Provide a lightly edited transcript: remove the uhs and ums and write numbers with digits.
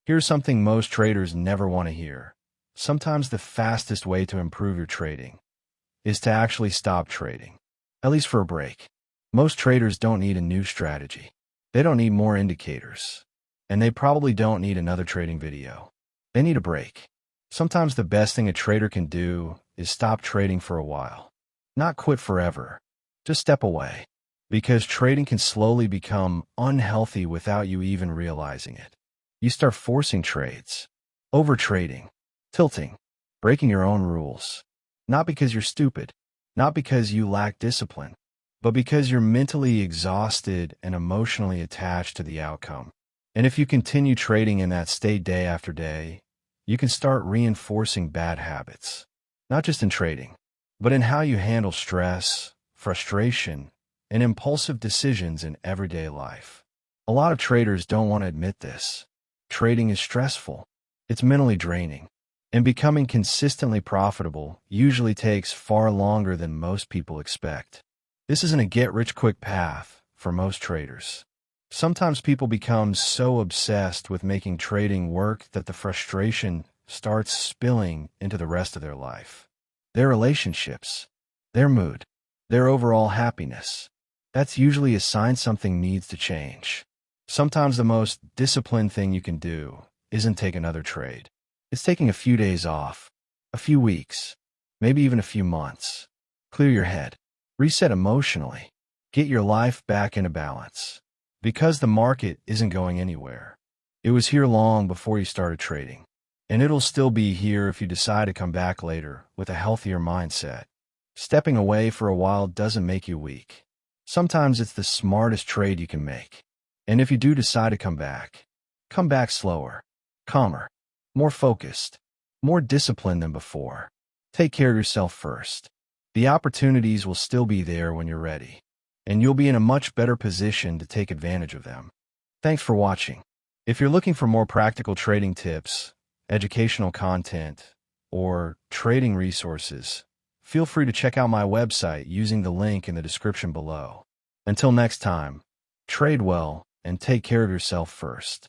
Here's something most traders never want to hear. Sometimes the fastest way to improve your trading is to actually stop trading, at least for a break. Most traders don't need a new strategy. They don't need more indicators. And they probably don't need another trading video. They need a break. Sometimes the best thing a trader can do is stop trading for a while. Not quit forever. Just step away. Because trading can slowly become unhealthy without you even realizing it. You start forcing trades, overtrading, tilting, breaking your own rules. Not because you're stupid, not because you lack discipline, but because you're mentally exhausted and emotionally attached to the outcome. And if you continue trading in that state day after day, you can start reinforcing bad habits, not just in trading, but in how you handle stress, frustration, and impulsive decisions in everyday life. A lot of traders don't want to admit this. Trading is stressful. It's mentally draining. And becoming consistently profitable usually takes far longer than most people expect. This isn't a get-rich-quick path for most traders. Sometimes people become so obsessed with making trading work that the frustration starts spilling into the rest of their life. Their relationships, their mood, their overall happiness. That's usually a sign something needs to change. Sometimes the most disciplined thing you can do isn't take another trade. It's taking a few days off, a few weeks, maybe even a few months. Clear your head, reset emotionally, get your life back into balance. Because the market isn't going anywhere. It was here long before you started trading. And it'll still be here if you decide to come back later with a healthier mindset. Stepping away for a while doesn't make you weak. Sometimes it's the smartest trade you can make. And if you do decide to come back slower, calmer, more focused, more disciplined than before. Take care of yourself first. The opportunities will still be there when you're ready, and you'll be in a much better position to take advantage of them. Thanks for watching. If you're looking for more practical trading tips, educational content, or trading resources, feel free to check out my website using the link in the description below. Until next time, trade well and take care of yourself first.